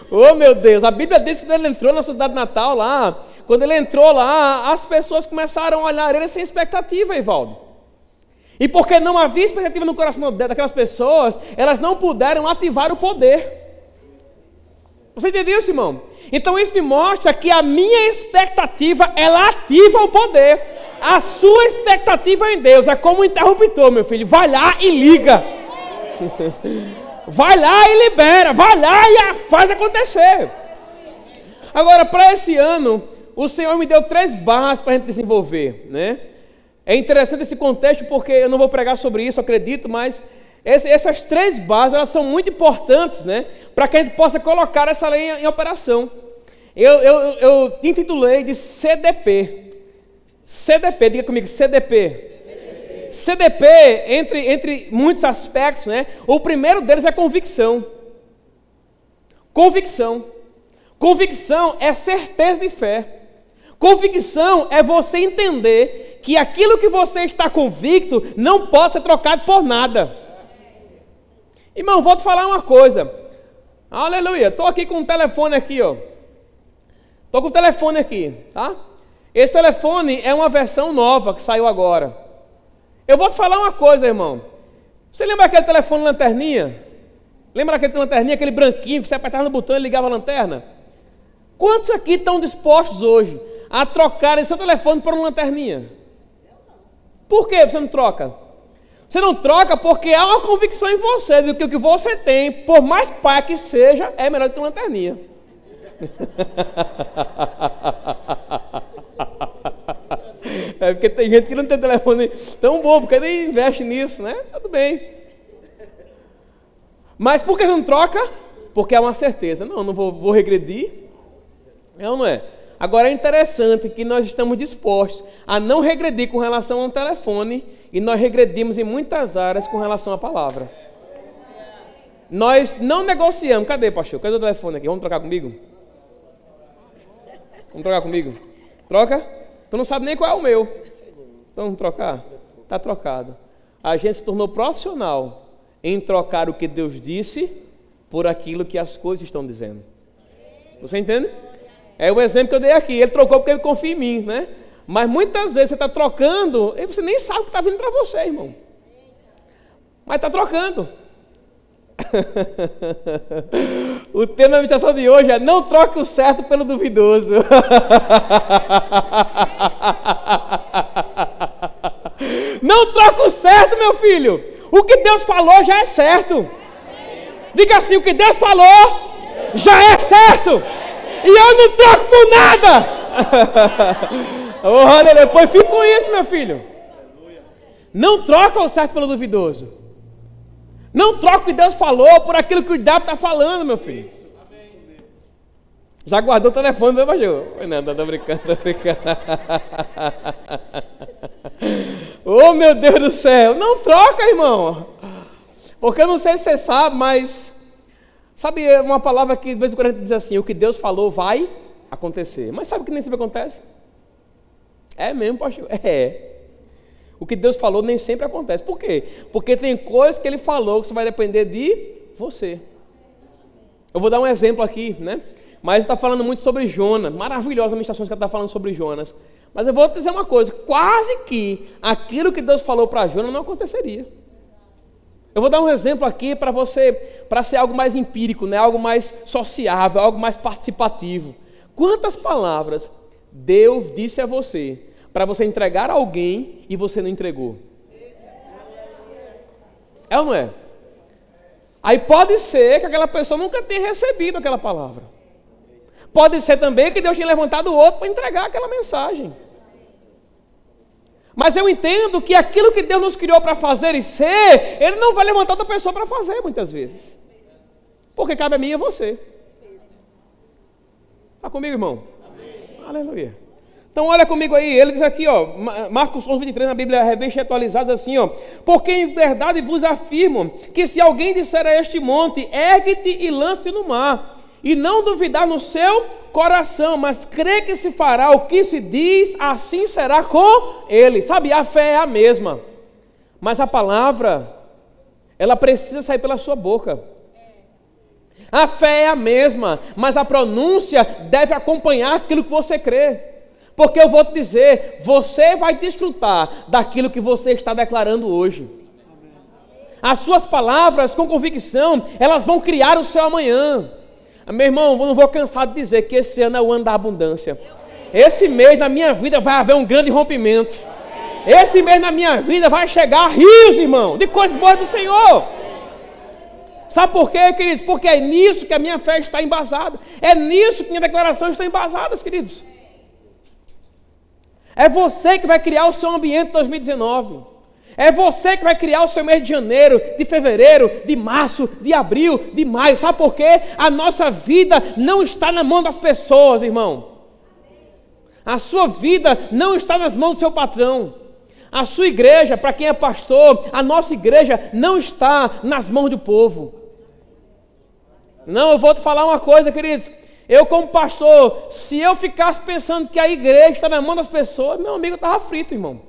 Oh meu Deus, a Bíblia diz que quando ele entrou na sociedade natal lá, quando ele entrou lá, as pessoas começaram a olhar ele sem expectativa, Evaldo. E porque não havia expectativa no coração daquelas pessoas, elas não puderam ativar o poder. Você entendeu isso, irmão? Então isso me mostra que a minha expectativa, ela ativa o poder. A sua expectativa em Deus é como um interruptor, meu filho. Vai lá e liga. Vai lá e libera. Vai lá e faz acontecer. Agora, para esse ano, o Senhor me deu 3 bases para a gente desenvolver, né? É interessante esse contexto porque eu não vou pregar sobre isso, acredito, mas essas 3 bases, elas são muito importantes, né? Para que a gente possa colocar essa lei em operação. Eu intitulei de CDP. CDP, diga comigo, CDP. CDP, entre muitos aspectos, né? O primeiro deles é convicção. Convicção. Convicção é certeza de fé. Convicção é você entender que aquilo que você está convicto não pode ser trocado por nada. Irmão, vou te falar uma coisa. Aleluia, estou aqui com um telefone aqui, ó. Estou com o telefone aqui, tá? Esse telefone é uma versão nova que saiu agora. Eu vou te falar uma coisa, irmão. Você lembra aquele telefone lanterninha? Lembra aquele lanterninha, aquele branquinho que você apertava no botão e ligava a lanterna? Quantos aqui estão dispostos hoje a trocarem seu telefone por uma lanterninha? Por que você não troca? Você não troca porque há uma convicção em você de que o que você tem, por mais pai que seja, é melhor do que uma lanterninha. É porque tem gente que não tem telefone tão bom, porque nem investe nisso, né? Tudo bem. Mas por que não troca? Porque é uma certeza. Não vou regredir. É ou não é? Agora é interessante que nós estamos dispostos a não regredir com relação ao telefone e nós regredimos em muitas áreas com relação à palavra. Nós não negociamos. Cadê, pastor? Cadê o telefone aqui? Vamos trocar comigo? Vamos trocar comigo? Troca? Tu não sabe nem qual é o meu. Então vamos trocar? Está trocado. A gente se tornou profissional em trocar o que Deus disse por aquilo que as coisas estão dizendo. Você entende? É o exemplo que eu dei aqui. Ele trocou porque ele confia em mim, né? Mas muitas vezes você está trocando e você nem sabe o que está vindo para você, irmão. Mas está trocando. O tema da meditação de hoje é: não troque o certo pelo duvidoso. Não troque o certo, meu filho. O que Deus falou já é certo. Diga assim: o que Deus falou já é certo. E eu não troco por nada. Oh, depois fica com isso, meu filho. Não troca o certo pelo duvidoso. Não troca o que Deus falou por aquilo que o diabo está falando, meu filho. Já guardou o telefone, meu pastor? Não, tô brincando, Oh, meu Deus do céu. Não troca, irmão. Porque eu não sei se você sabe, mas... Sabe uma palavra que de vez em quando a gente diz assim: o que Deus falou vai acontecer. Mas sabe o que nem sempre acontece? É mesmo, pastor? É. O que Deus falou nem sempre acontece. Por quê? Porque tem coisas que Ele falou que só vai depender de você. Eu vou dar um exemplo aqui, né? Mas está falando muito sobre Jonas. Maravilhosa a ministração que ela está falando sobre Jonas. Mas eu vou dizer uma coisa: quase que aquilo que Deus falou para Jonas não aconteceria. Eu vou dar um exemplo aqui para você, para ser algo mais empírico, né? Algo mais sociável, algo mais participativo. Quantas palavras Deus disse a você para você entregar a alguém e você não entregou? É ou não é? Aí pode ser que aquela pessoa nunca tenha recebido aquela palavra. Pode ser também que Deus tenha levantado o outro para entregar aquela mensagem. Mas eu entendo que aquilo que Deus nos criou para fazer e ser, Ele não vai levantar outra pessoa para fazer muitas vezes. Porque cabe a mim e a você. Está comigo, irmão? Amém. Aleluia. Então olha comigo aí, ele diz aqui, ó, Marcos 11:23, na Bíblia Revista Atualizada, assim, ó: porque em verdade vos afirmo que se alguém disser a este monte, ergue-te e lance-te no mar, e não duvidar no seu coração, mas crer que se fará o que se diz, assim será com ele. Sabe, a fé é a mesma, mas a palavra, ela precisa sair pela sua boca. A fé é a mesma, mas a pronúncia deve acompanhar aquilo que você crê. Porque eu vou te dizer, você vai desfrutar daquilo que você está declarando hoje. As suas palavras, com convicção, elas vão criar o seu amanhã. Meu irmão, eu não vou cansar de dizer que esse ano é o ano da abundância. Esse mês na minha vida vai haver um grande rompimento. Esse mês na minha vida vai chegar rios, irmão, de coisas boas do Senhor. Sabe por quê, queridos? Porque é nisso que a minha fé está embasada. É nisso que minha declaração está embasada, queridos. É você que vai criar o seu ambiente em 2019. É você que vai criar o seu mês de janeiro, de fevereiro, de março, de abril, de maio. Sabe por quê? A nossa vida não está na mão das pessoas, irmão. A sua vida não está nas mãos do seu patrão. A sua igreja, para quem é pastor, a nossa igreja não está nas mãos do povo. Não, eu vou te falar uma coisa, queridos. Eu como pastor, se eu ficasse pensando que a igreja está na mão das pessoas, meu amigo, eu estava frito, irmão.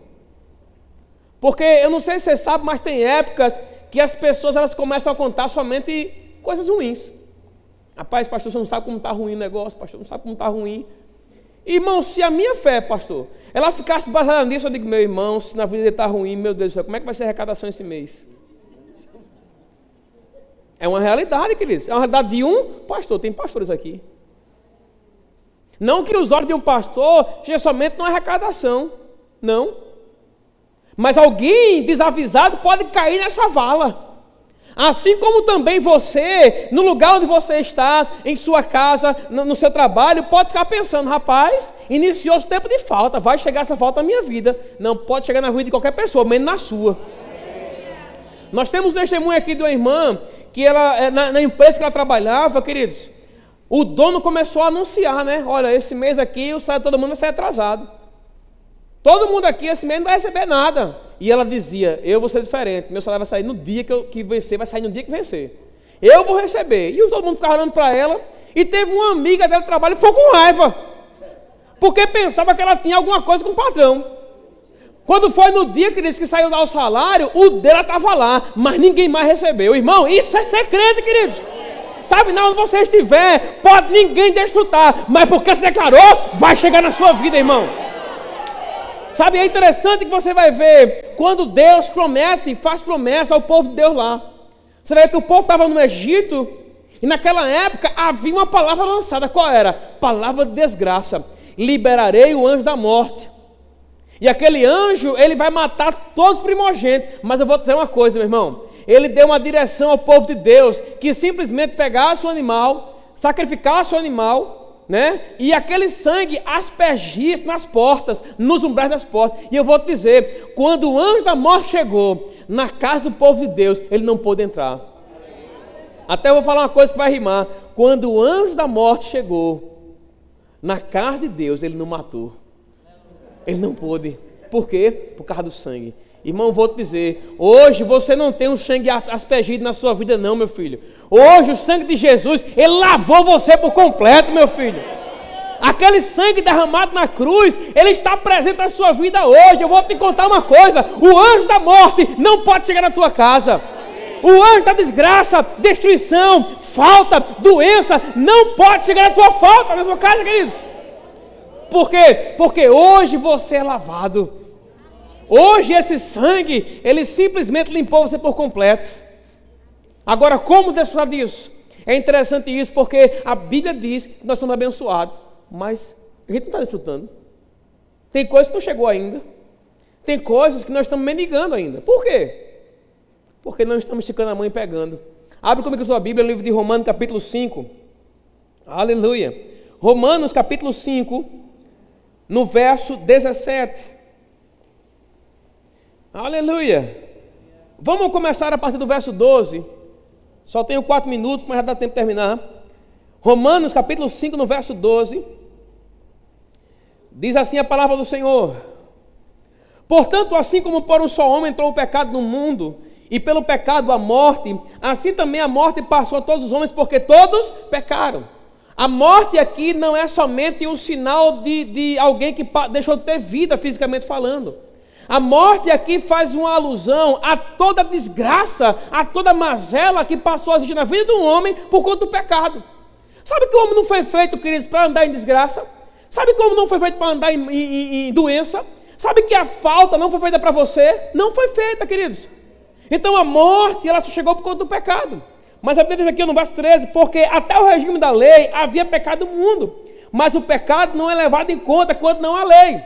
Porque eu não sei se você sabe, mas tem épocas que as pessoas elas começam a contar somente coisas ruins. Rapaz, pastor, você não sabe como está ruim o negócio, pastor, não sabe como está ruim. Irmão, se a minha fé, pastor, ela ficasse baseada nisso, eu digo, meu irmão, se na vida dele está ruim, meu Deus do céu, como é que vai ser a arrecadação esse mês? É uma realidade, queridos. É uma realidade de um pastor. Tem pastores aqui. Não que os olhos de um pastor seja somente uma arrecadação. Não. Mas alguém desavisado pode cair nessa vala. Assim como também você, no lugar onde você está, em sua casa, no seu trabalho, pode ficar pensando, rapaz, iniciou-se o tempo de falta, vai chegar essa falta na minha vida. Não, pode chegar na vida de qualquer pessoa, menos na sua. Nós temos um testemunho aqui de uma irmã, que ela, na empresa que ela trabalhava, queridos, o dono começou a anunciar, né? Olha, esse mês aqui o salário de todo mundo vai sair atrasado. Todo mundo aqui esse mês não vai receber nada. E ela dizia, eu vou ser diferente, meu salário vai sair no dia que vencer, vai sair no dia que vencer. Eu vou receber. E todo mundo ficava olhando para ela, e teve uma amiga dela do trabalho que ficou com raiva, porque pensava que ela tinha alguma coisa com o patrão. Quando foi no dia que disse que saiu lá o salário, o dela estava lá, mas ninguém mais recebeu. Irmão, isso é ser crente, queridos. Sabe, não, onde você estiver, pode ninguém desfrutar, mas porque você declarou, vai chegar na sua vida, irmão. Sabe, é interessante que você vai ver, quando Deus promete, faz promessa ao povo de Deus lá. Você vai ver que o povo estava no Egito, e naquela época havia uma palavra lançada. Qual era? Palavra de desgraça. Liberarei o anjo da morte. E aquele anjo, ele vai matar todos os primogênitos. Mas eu vou te dizer uma coisa, meu irmão. Ele deu uma direção ao povo de Deus, que simplesmente pegasse o animal, sacrificasse o animal, né? E aquele sangue aspergia nas portas, nos umbrais das portas. E eu vou te dizer, quando o anjo da morte chegou na casa do povo de Deus, ele não pôde entrar. Até eu vou falar uma coisa que vai rimar. Quando o anjo da morte chegou na casa de Deus, ele não matou. Ele não pôde. Por quê? Por causa do sangue. Irmão, vou te dizer, hoje você não tem um sangue aspergido na sua vida não, meu filho. Hoje o sangue de Jesus, ele lavou você por completo, meu filho. Aquele sangue derramado na cruz, ele está presente na sua vida hoje. Eu vou te contar uma coisa, o anjo da morte não pode chegar na tua casa. O anjo da desgraça, destruição, falta, doença, não pode chegar na tua falta, na sua casa, queridos. Por quê? Porque hoje você é lavado. Hoje esse sangue, ele simplesmente limpou você por completo. Agora, como desfrutar disso? É interessante isso, porque a Bíblia diz que nós somos abençoados, mas a gente não está desfrutando. Tem coisas que não chegou ainda. Tem coisas que nós estamos mendigando ainda. Por quê? Porque não estamos esticando a mão e pegando. Abre comigo a sua Bíblia, no livro de Romanos, capítulo 5. Aleluia. Romanos, capítulo 5, no verso 17. Aleluia. Vamos começar a partir do verso 12. Só tenho 4 minutos, mas já dá tempo de terminar. Romanos capítulo 5, no verso 12. Diz assim a palavra do Senhor: portanto, assim como por um só homem entrou o pecado no mundo, e pelo pecado a morte, assim também a morte passou a todos os homens, porque todos pecaram. A morte aqui não é somente um sinal de alguém que deixou de ter vida, fisicamente falando. A morte aqui faz uma alusão a toda desgraça, a toda mazela que passou a existir na vida do homem por conta do pecado. Sabe que o homem não foi feito, queridos, para andar em desgraça? Sabe que o homem não foi feito para andar em doença? Sabe que a falta não foi feita para você? Não foi feita, queridos. Então a morte, ela só chegou por conta do pecado. Mas a Bíblia diz aqui no verso 13, porque até o regime da lei havia pecado no mundo, mas o pecado não é levado em conta quando não há lei.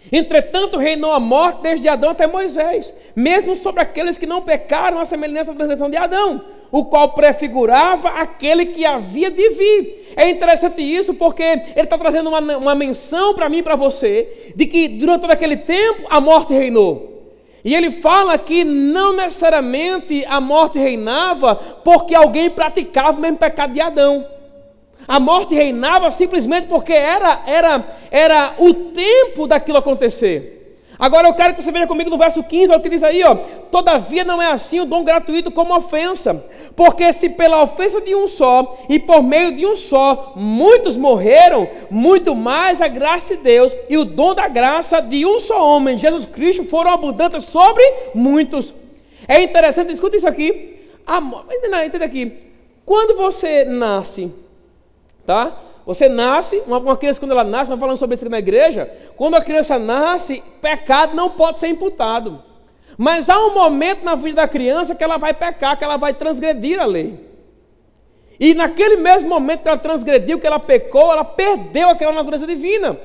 Entretanto, reinou a morte desde Adão até Moisés, mesmo sobre aqueles que não pecaram à semelhança da transgressão de Adão, o qual prefigurava aquele que havia de vir. É interessante isso, porque ele está trazendo uma menção para mim e para você, de que durante todo aquele tempo a morte reinou. E ele fala que não necessariamente a morte reinava porque alguém praticava o mesmo pecado de Adão. A morte reinava simplesmente porque era o tempo daquilo acontecer. Agora eu quero que você veja comigo no verso 15, olha o que diz aí, ó. Todavia não é assim o dom gratuito como ofensa, porque se pela ofensa de um só e por meio de um só muitos morreram, muito mais a graça de Deus e o dom da graça de um só homem, Jesus Cristo, foram abundantes sobre muitos. É interessante, escuta isso aqui. Entenda aqui. Quando você nasce, tá? Você nasce, uma criança quando ela nasce, nós falamos sobre isso aqui na igreja, quando a criança nasce, pecado não pode ser imputado. Mas há um momento na vida da criança que ela vai pecar, que ela vai transgredir a lei. E naquele mesmo momento que ela transgrediu, que ela pecou, ela perdeu aquela natureza divina.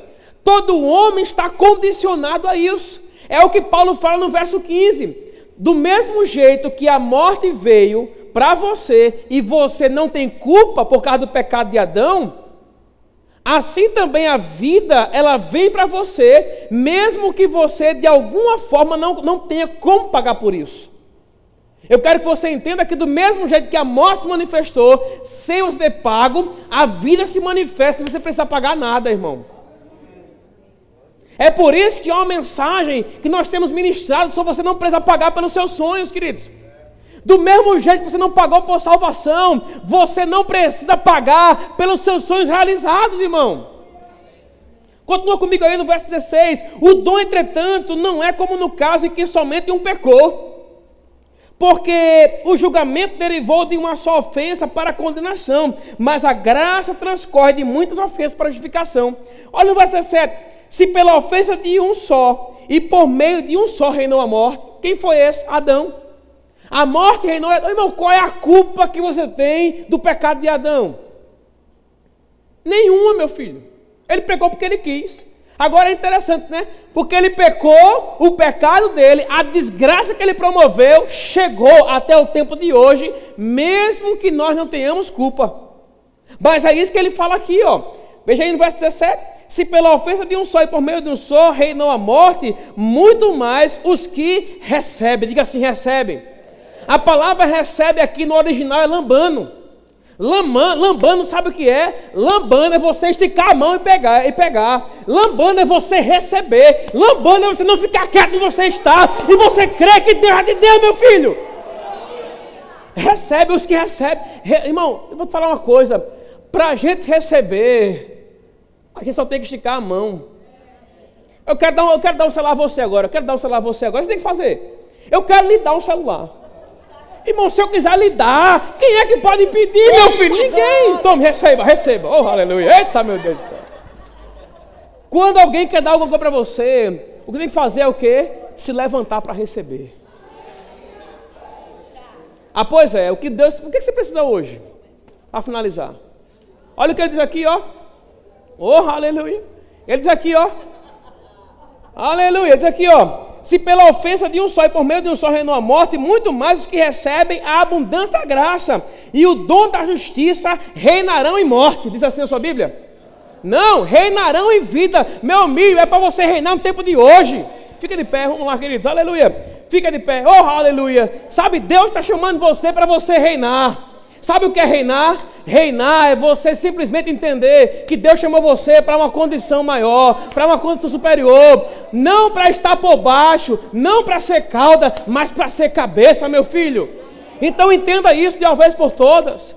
Todo homem está condicionado a isso. É o que Paulo fala no verso 15. Do mesmo jeito que a morte veio para você e você não tem culpa por causa do pecado de Adão, assim também a vida, ela vem para você, mesmo que você de alguma forma não tenha como pagar por isso. Eu quero que você entenda que do mesmo jeito que a morte se manifestou, sem você ter pago, a vida se manifesta sem você precisar pagar nada, irmão. É por isso que há uma mensagem que nós temos ministrado, só você não precisa pagar pelos seus sonhos, queridos. Do mesmo jeito que você não pagou por salvação, você não precisa pagar pelos seus sonhos realizados, irmão. Continua comigo aí no verso 16. O dom, entretanto, não é como no caso em que somente um pecou, porque o julgamento derivou de uma só ofensa para a condenação, mas a graça transcorre de muitas ofensas para a justificação. Olha no verso 17. Se pela ofensa de um só e por meio de um só reinou a morte, quem foi esse? Adão. A morte reinou. Irmão, qual é a culpa que você tem do pecado de Adão? Nenhuma, meu filho. Ele pecou porque ele quis. Agora é interessante, né? Porque ele pecou, o pecado dele, a desgraça que ele promoveu, chegou até o tempo de hoje, mesmo que nós não tenhamos culpa. Mas é isso que ele fala aqui, ó. Veja aí no verso 17. Se pela ofensa de um só e por meio de um só reinou a morte, muito mais os que recebem. Diga assim, recebem. A palavra recebe aqui no original é lambano. Lambano sabe o que é? Lambano é você esticar a mão e pegar. Lambano é você receber. Lambano é você não ficar quieto onde você está e você crê que Deus é de Deus, meu filho. Recebe os que recebem. Irmão, eu vou te falar uma coisa. Para a gente receber, a gente só tem que esticar a mão. Eu quero dar um celular a você agora. Você tem que fazer. Eu quero lhe dar um celular. Irmão, se eu quiser lhe dar, quem é que pode impedir, meu filho? Ninguém. Tome, receba. Oh, aleluia. Eita, meu Deus do céu. Quando alguém quer dar alguma coisa para você, o que tem que fazer é o quê? Se levantar para receber. Ah, pois é. O que você precisa hoje? Para finalizar. Olha o que ele diz aqui, ó. Oh, aleluia. Ele diz aqui, ó. Aleluia. Ele diz aqui, ó. Se pela ofensa de um só e por meio de um só reinou a morte, muito mais os que recebem a abundância da graça e o dom da justiça reinarão em morte. Diz assim a sua Bíblia? Não, reinarão em vida. Meu amigo, é para você reinar no tempo de hoje. Fica de pé, vamos lá, queridos, aleluia. Fica de pé, oh, aleluia. Sabe, Deus está chamando você para você reinar. Sabe o que é reinar? Reinar é você simplesmente entender que Deus chamou você para uma condição maior, para uma condição superior, não para estar por baixo, não para ser cauda, mas para ser cabeça, meu filho. Então entenda isso de uma vez por todas.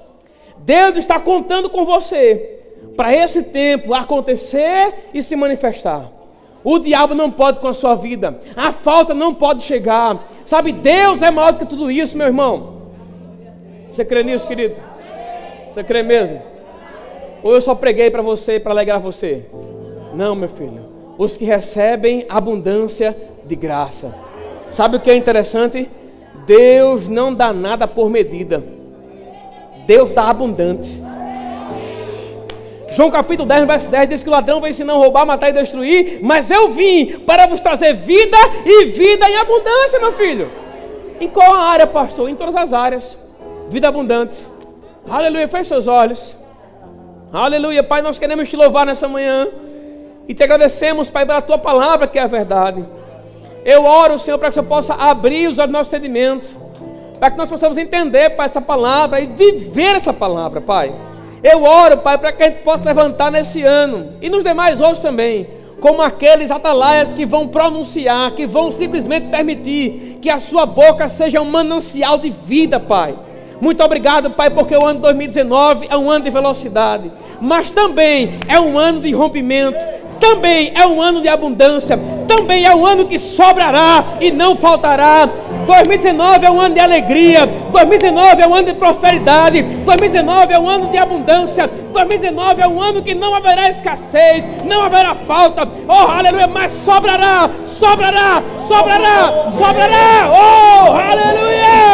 Deus está contando com você para esse tempo acontecer e se manifestar. O diabo não pode com a sua vida, a falta não pode chegar, sabe? Deus é maior do que tudo isso, meu irmão. Você crê nisso, querido? Você crê mesmo? Ou eu só preguei para você, para alegrar você? Não, meu filho. Os que recebem abundância de graça. Sabe o que é interessante? Deus não dá nada por medida. Deus dá abundante. João capítulo 10, verso 10 diz que o ladrão vem senão roubar, matar e destruir, mas eu vim para vos trazer vida e vida em abundância, meu filho. Em qual área, pastor? Em todas as áreas. Vida abundante. Aleluia, feche seus olhos. Aleluia, Pai, nós queremos te louvar nessa manhã e te agradecemos, Pai, pela tua palavra que é a verdade. Eu oro, Senhor, para que o Senhor possa abrir os olhos do nosso entendimento, para que nós possamos entender, Pai, essa palavra e viver essa palavra, Pai. Eu oro, Pai, para que a gente possa levantar nesse ano e nos demais outros também, como aqueles atalaias que vão pronunciar, que vão simplesmente permitir que a sua boca seja um manancial de vida, Pai. Muito obrigado, Pai, porque o ano de 2019 é um ano de velocidade, mas também é um ano de rompimento, também é um ano de abundância, também é um ano que sobrará e não faltará. 2019 é um ano de alegria, 2019 é um ano de prosperidade, 2019 é um ano de abundância, 2019 é um ano que não haverá escassez, não haverá falta, oh aleluia, mas sobrará, sobrará, sobrará, sobrará, oh aleluia!